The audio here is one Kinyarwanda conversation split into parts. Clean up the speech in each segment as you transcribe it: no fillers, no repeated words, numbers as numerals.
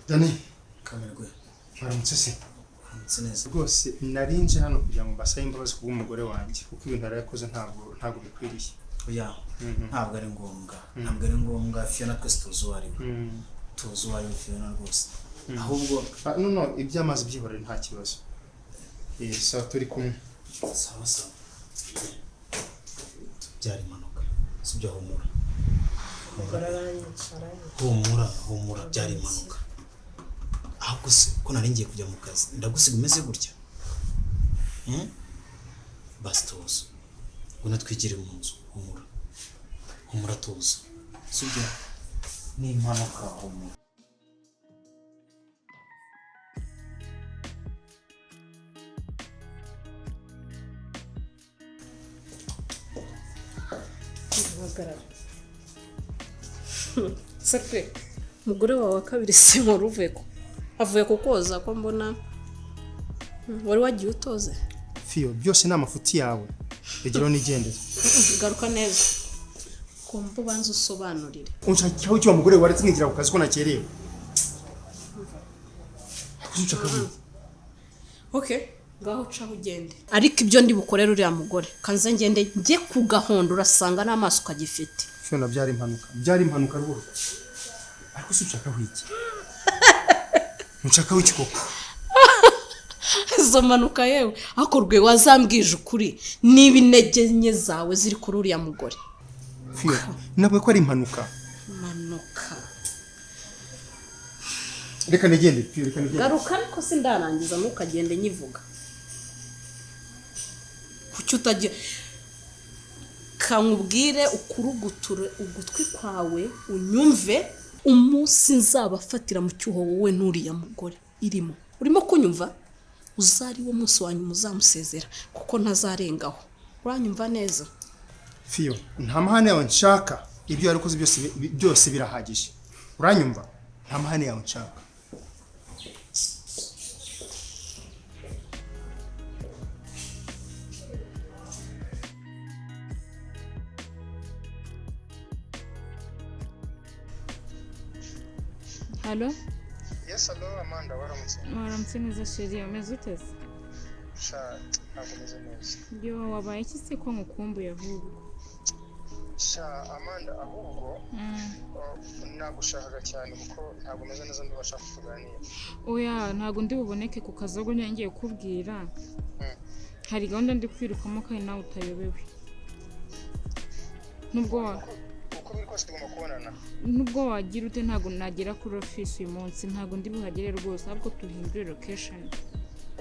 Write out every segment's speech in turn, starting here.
Dani, kamerwe. Waramutse se? Neza. Rwose narinje hano kugira ngo basabe imbabazi ku bw'umugore wanjye kuko ibintu yarakoze ntabwo bikwiriye. Oya, ntabwo ari ngombwa. Ntabwo ari ngombwa Fiona twese tuzi uwo ari we. Tuzi uwo ari we Fiona rwose. Ahubwo no iby'amazi byihorere nta kibazo. Sawa turi kumwe. Sawa. Byari impanuka. Sibyo humura. Humura byari impanuka. Ahubwo se ko nari ngiye kujya mu kazi ndagusiga umeze gutya. Basi tuza. Ubona twigire mu nzu. Humura tuza. Sibyo ni impanuka humura. Sakwe mugore wawe kabiri se nkoruveko avuye kukoza ko mbona wari wagiye utoze Fio byose ni amafuti yawe egero nigendeze garuka neza kumva banza usobanurire unshakiraho cyo mugore waretse nkigira ku kazi ko nakerewe akuzuca okay ngaho uca ugende ariko ibyo ndi bukorera uriya mugore kanze ngende njye ku gahondo urasanga n'amaso kagifite Fiona byari impanuka rwose ariko ushaka wiki unshaka wiki koko izo manuka yewe akorwe wazambwije ukuri niba intege nke zawe ziri kuri uriya mugore Fio nabwo ko ari impanuka reka nigende Fio reka nigende garuka ariko sindarangiza ntukagende nyivuga kuki utagiye kamubwire ukuruguture ugutwi kwawe unyumve umunsi nzabafatira mu cyuho wowe nuriya mugore irimo urimo kunyumva uzari wo munsi wanyu muzamusezera kuko ntazarengaho uranyumva neza Fio nta mahane yawe nshaka ibyo yarikoze byose birahagije uranyumva nta mahane yawe nshaka Hello? Yes, hello Amanda, waramutse. Waramutse neza sheri, umeze ute? Ntabwo meze neza. Yo wabaye iki se ko ngukumbuye ahubwo? Amanda ahubwo nagushaka cyane kuko ntabwo meze neza ndabasha kuganira. Oya, ntabwo ndi buboneke ku kazi ahubwo ngiye kubwira. Hari gahunda ndi kwirukamo kandi nawe utayobewe. Nubwo wagira ute ntabwo nagera kuri office uyu munsi ntabwo ndi buhagere rwose ahubwo tuhindure location.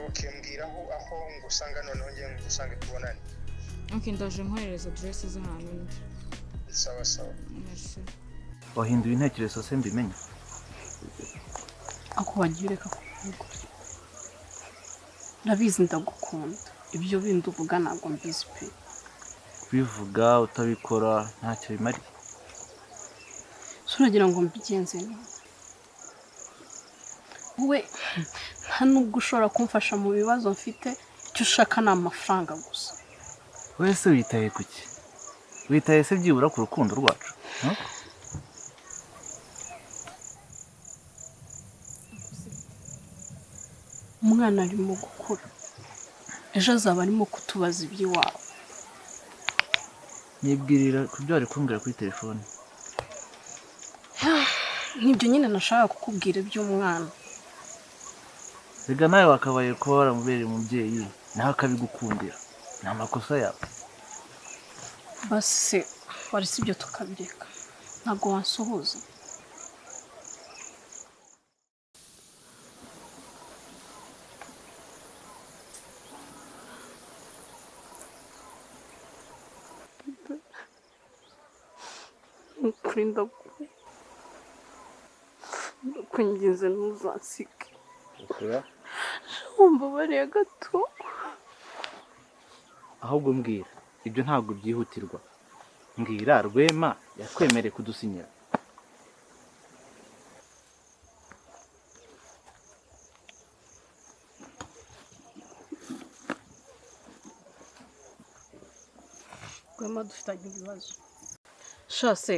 Okay, mbwira aho ngusanga noneho ngiye ngusange tubonane. Okay, ndaje nkohereza address z'ahantu ndi. Sawa. Merci. Wahinduye intekerezo se mbimenye. ako wagiye reka kuvuga ndabizi ndagukunda ibyo bindi uvuga ntabwo mbizi pe Bivuga utabikora ntacyo bimari. Suragira ngo mbigenze neza wowe nta nubwo ushobora kumfasha mu bibazo mfite icyo ushaka ni amafaranga gusa Wese witaye kuki? Witaye se byibura ku rukundo rwacu? umwana arimo gukura ejo azaba arimo kutubaza iby'iwabo Nibwirira kubyo ari kumbwira kuri telefone. nibyo nyine nashaka kukubwira iby'umwana Rega nawe wakabaye ko waramubereye umubyeyi naho akabigukundira. Ni amakosa yawe. basi se wari sibyo tukabyeka ntabwo wansuhuza nukuri ndakwinginze ntuzansige. ukura Umbabariye gato. ahubwo mbwira ibyo ntabwo byihutirwa. Mbwira Rwema yakwemereye kudusinyira. Rwema dufitanye ibibazo. Shase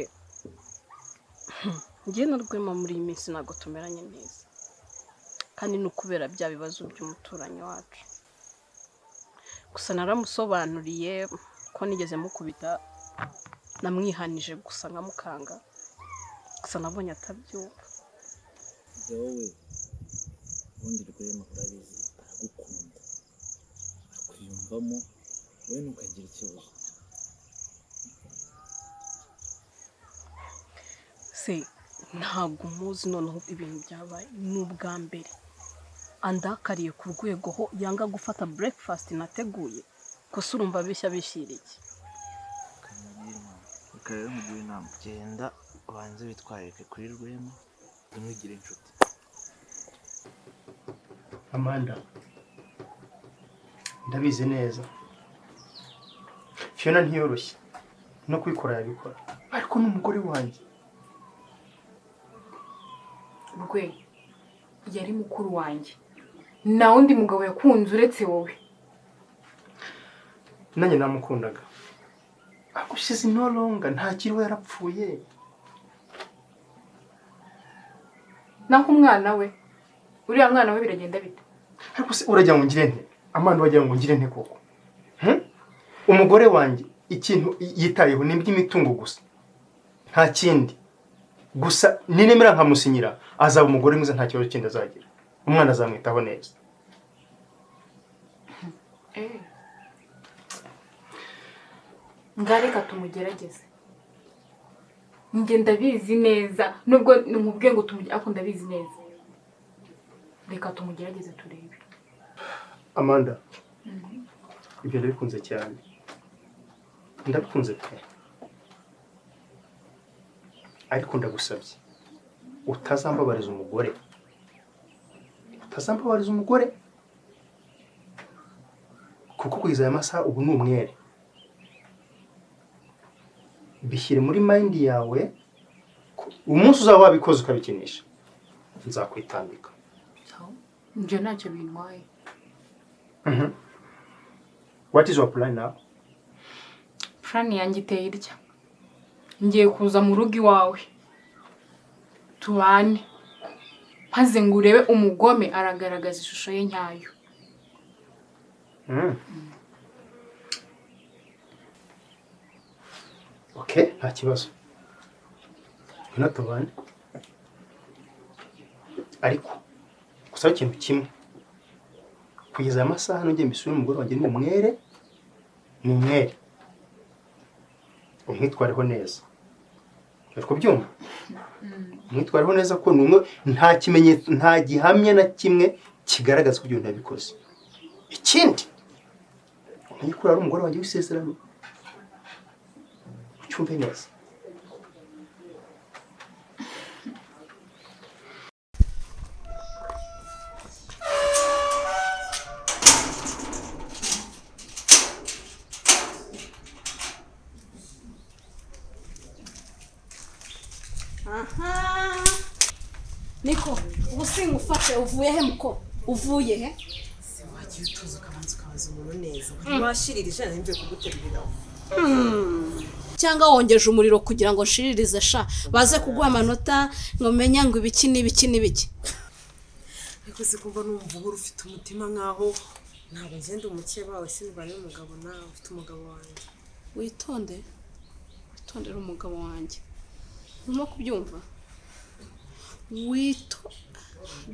njye na Rwema muri iyi minsi ntabwo tumeranye neza, kandi ni ukubera bya bibazo by'umuturanyi wacu. Gusa naramusobanuriye ko nigeze mukubita, namwihanije gusa nkamukanga, gusa nabonye atabyumva. wowe ubundi Rwema urabizi aragukunda akwiyumvamo, wowe ntukagira ikibazo. Se ntabwo muzi noneho ibintu byabaye ni ubwa mbere andakariye ku rwego ho yanga gufata breakfast nateguye. Gusa urumva bishya bishyiriye. Reka rero mugire inama, genda ubanze witwarike kuri Rwema ntimwigire inshuti. Amanda, ndabizi neza Fiona ntiyoroshye no kwikora yabikora, ariko n'umugore wanjye. Rwe yari mukuru wanjye, nta wundi mugabo yakunze uretse wowe. Nanjye namukundaga, agushize no longa ntakiriwe yarapfuye. Naho umwana we, uriya mwana we biragenda bite? Ariko se urajya ngo ngire nte? Amanda wagira ngo ngire nte koko? Umugore wanjye ikintu yitayeho ni iby'imitungo gusa, nta kindi. Gusa ninemera nkamusinyira azaba umugore mwiza, nta kibazo kindi azagira, umwana azamwitaho neza. Ngareka tumugerageze. Njye ndabizi neza, nubwo nkubwiye ngo ako ndabizi neza. Reka tumugerageze turebe. Amanda, ibyo ndabikunze cyane, ndabikunze pe, ariko ndagusabye utazambabariza umugore, kuko kugeza aya masaha ubu ni umwere. Bishyire muri mind yawe, umunsi uzaba wabikoze ukabikinisha nzakwitambika. Njye ntacyo bintwaye. What is your plan now? Plan yanjye iteye irya. Ngiye kuza mu rugo iwawe tubane, maze ngo urebe umugome aragaragaza ishusho ye nyayo. Okay, nta kibazo. Ngwino tubane. Ariko gusa ikintu kimwe, kugeza aya masaha nongeye mbisubire umugore wanjye ni umwere. Umwitwareho neza. Ariko byumva? Umwitwareho neza ko numwe nta kimenyetso, nta gihamya na kimwe kigaragaza ko ibyo ntabikoze. Ikindi umenye ko ari umugore wanjye w'isezerano. Cyumve neza. Niko, ubu singufashe uvuye he muko? Uvuye he? Se wagiye utuza ukabanza ukabaza umuntu neza. Washirira ntimve kuguterurira. Cyangwa wongeje umuriro kugira ngo nshiririze sha baze kuguha amanota ngo menya ngo ibiki n'ibiki. Ariko se kumva numva ubura ufite umutima nkaho ntabwo ngenda umukeba wawe sinubane n'umugabo nawe ufite umugabo wanjye. Witondere umugabo wanjye. Urimo kubyumva?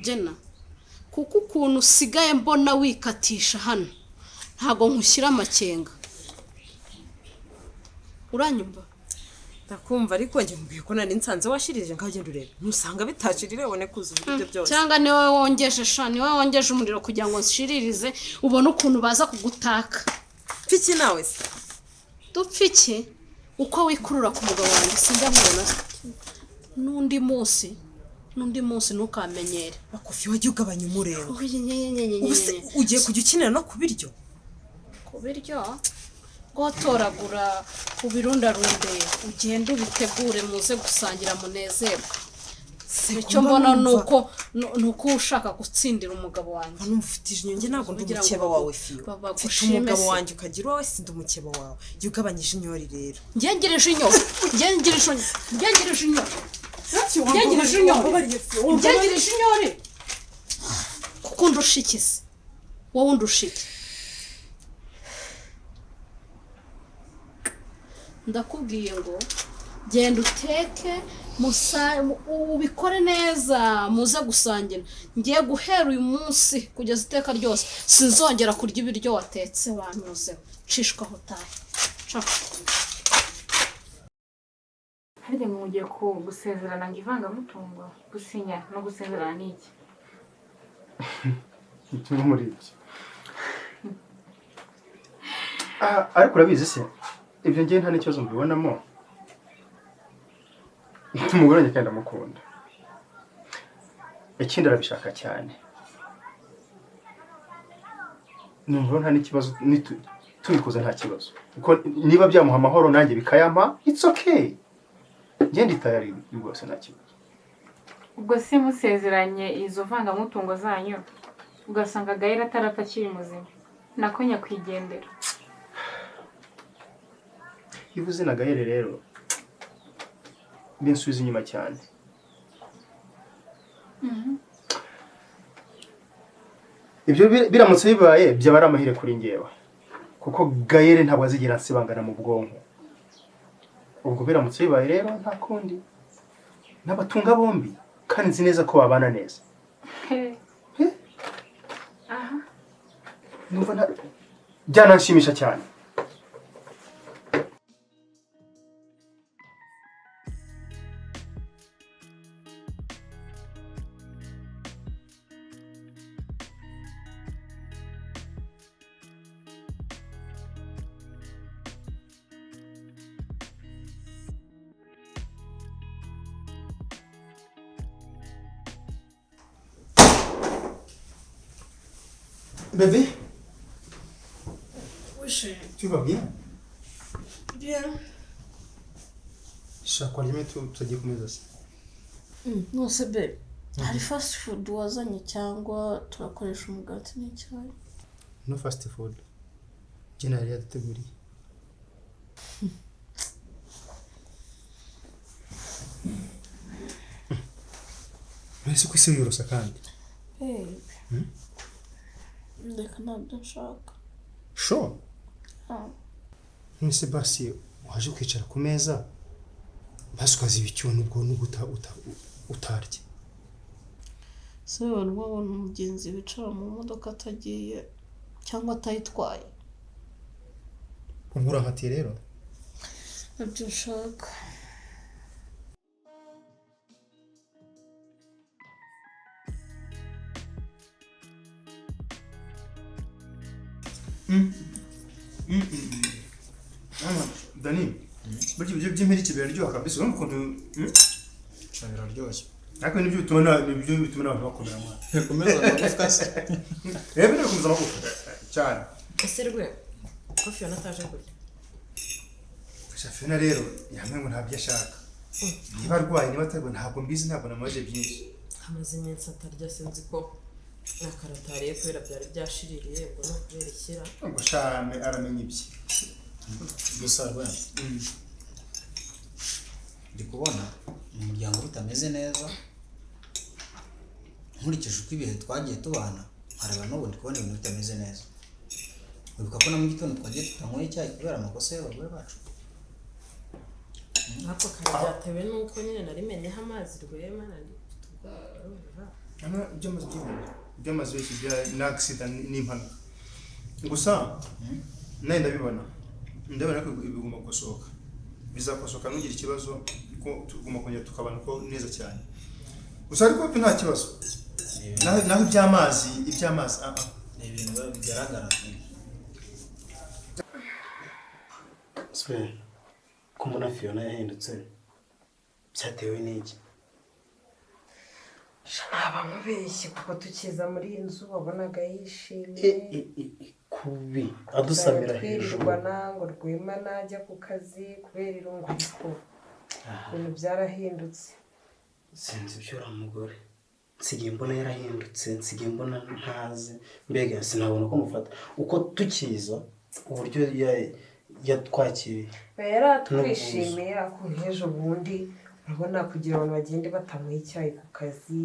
Jena, kuko ukuntu usigaye mbona wikatisha hano ntabwo nkushyira amakenga. Uranyumva? Ndakumva ariko njye mbiye ko nari nsanze washirije nkagenda urebe. Nusanga bitashirire ubone kuza uburyo byose. Cyangwa niwe wongeje umuriro kugira ngo nshiririze ubone ukuntu baza kugutaka. Pfiki nawe se. Dupfike uko wikurura ku mugabo wanjye sinjya nkubona n'undi munsi ntukamenyere. Makofi wagiye ugabanya umurego. Ubuse Ubu ugiye kujya ukinira no ku biryo? ku biryo gotoragura ubirundarunde ugende ubitegure muze gusangira munezerwa. Icyo mbona nuko ushaka gutsindira umugabo wanjye. Hano mufitije inyonge ntabwo ndi umukeba wawe fiyo. Ufite umugabo wanjye ukagira uwawe sindi umukeba wawe. Jya ugabanyije inyori rero. Ngengereje inyoni. Kuko undusha iki se? Wowe undusha iki? Ndakubwiye ngo genda uteke ubikore neza muze gusangira. Ngiye guhera uyu munsi kugeza iteka ryose sinzongera kurya ibiryo watetse wanyuzeho. Cishwaho tahe. harya ngo mugiye gusezerana ngo ivangamutungo gusinya no gusezerana n'iki? Kimwe muri ibyo. Ariko urabizi se ibyo ngiye nta n'ikibazo mbibonamo. Umugore wanjye kandi ndamukunda. Ikindi arabishaka cyane. Numva nta n'ikibazo tubikoze nta kibazo. Kuko niba byamuha amahoro nanjye bikayampa, it's okay. Ngende tayari rwose nta kibazo. Ubwo se musezeranye izo vangamutungo zanyu ugasanga Gaëlle atarapfa akiri muzima nako nyakwigendera. Ivuze na Gaëlle rero binsubiza inyuma cyane. Ibyo biramutse bibaye byaba ari amahire kuri ngewe. Kuko Gaëlle ntabwo azigera nsibangana mu bwonko. Ubwo biramutse bibaye rero nta kundi. N'abatunga bombi kandi nzi neza ko babana neza. Aha. Numva byananshimisha cyane. Bébé? Oui, chérie. Tu vas bien? Bien. Shaka rimwe tujye kumeza se. No se be. Hari fast food wazanye cyangwa turakoresha umugati n'icyayi? No fast food. Jina yari yaduteguriye. Mbese ko isi yorosa kandi? Ndeka ntabyo nshaka. Sure. Nise basi waje kwicara ku meza basi ukaziba icyuno ubwo n'ubwo utarya. Se abantu babona umugenzi wicara mu modoka atagiye cyangwa atayitwaye. Ubwo urahatiye rero? Ntabyo nshaka. Dani, burya ibyo by'impiriki biraryoha kabisa urumva ukuntu biraryoshye. ariko nibyo bituma abantu bakomera mwana. Komeza amagufwa se. Reba no kumeza amagufwa cyane. Ese rwe ko Fiona ataje gute? Fiona rero yamwe ngo ntabyo ashaka. Niba arwaye niba atarwaye ntabwo mbizi ntabwo namaje byinshi. Hamaze iminsi atarya sinzi ko nakaratariye kubera byari byashiririye ngo no kubera ikira. Ngo shame aramenye ibye. Gusa rwe. Ndi kubona umuryango utameze neza. Nkurikije uko ibihe twagiye tubana haraba n'ubu ndi kubona ibintu bitameze neza. Wibuka ko na mu gitondo twagiye tutanyweye icyayi kubera amakosa y'abagore bacu. Nako karyatewe nuko nyine narimenyeho amazi rwema nari tugara. Ana byamaze biki bya accident n'impanuka. Gusa naye ndabona ko bigomba gusohoka. Bizakosoka nugira ikibazo ko tugomba kongera tukabana ko neza cyane. Gusa ariko nta kibazo. Naho iby'amazi ni ibintu bigaragara. ko mbona Fiona yahindutse byatewe n'iki? naba nkubeshye kuko tukiza muri iyi nzu wabonaga yishimye kubi adusamira hejuru twirirwana ngo Rwema najya ku kazi kubera irungu ariko ibintu byarahindutse. sinzi ibyo uriya mugore nsigaye mbona yarahindutse, nsigaye mbona ntazi, mbega sinabona uko mufata uko tukiza uburyo yatwakiriye. yari atwishimiye ako nk'ejo bundi urabona kugira abantu bagende batamuha icyayi ku kazi,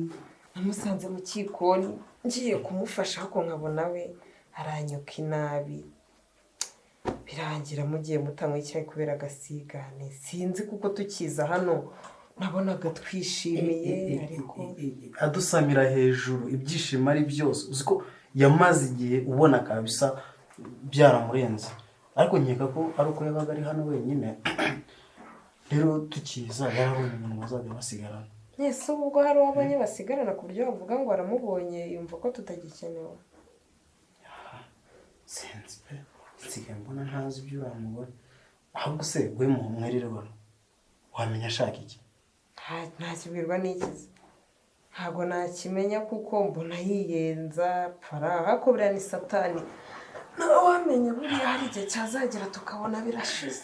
namusanze mu kikoni ngiye kumufasha ariko nkabona we aranyuka inabi, birangira mugiye mutamuha icyayi kubera agasigane. Sinzi kuko tukiza hano nabonaga twishimiye ariko adusamira hejuru ibyishimo ari byose, uzi ko yamaze igihe ubona kabisa byaramurenze, ariko nkeka ko ari uko yabaga ari hano wenyine. Rero tukiza yari umuntu wazajya basigarana. ese ubwo hari uwabonye basigarana ku buryo bavuga ngo aramubonye yumva ko tutagikenewe? sinzi pe, nsigaye mbona ntazi iby'uriya mugore. ahubwo se we mwirirwana wamenya ashaka iki? ntakibwirwa n'ikizi, ntabwo nakimenya kuko mbona yiyenza paraha ko buriya ni satani, nawe wamenya buriya hari igihe cyazagera tukabona birashize.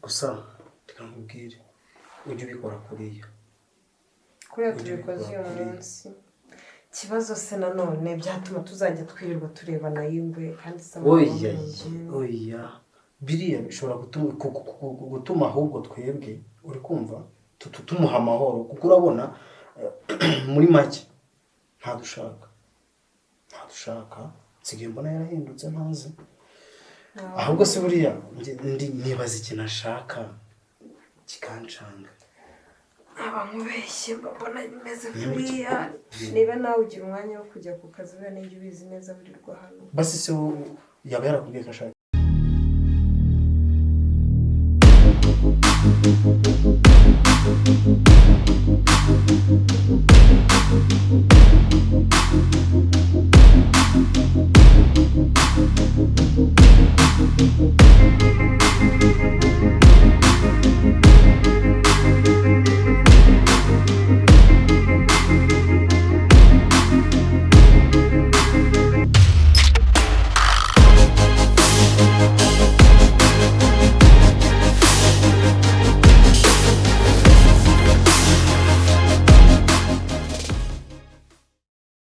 gusa reka nkubwire ujye ubikora kuriya tubikoze uyu munsi. ikibazo se nanone byatuma tuzajya twirirwa turebana y'ingwe kandi oya biriya bishobora gutuma ahubwo twebwe uri kumva tumuha amahoro, kuko urabona muri make ntadushaka nsigaye mbona yarahindutse ntazi. ahubwo se buriya nibaza ikintu ashaka kikancanga. aba nkubeshye mbona bimeze kuriya. niba nawe ugira umwanya wo kujya ku kazi uriya n'ijya ubizi neza wirirwa hano, basi se yaba yarakubwiye ko ashaka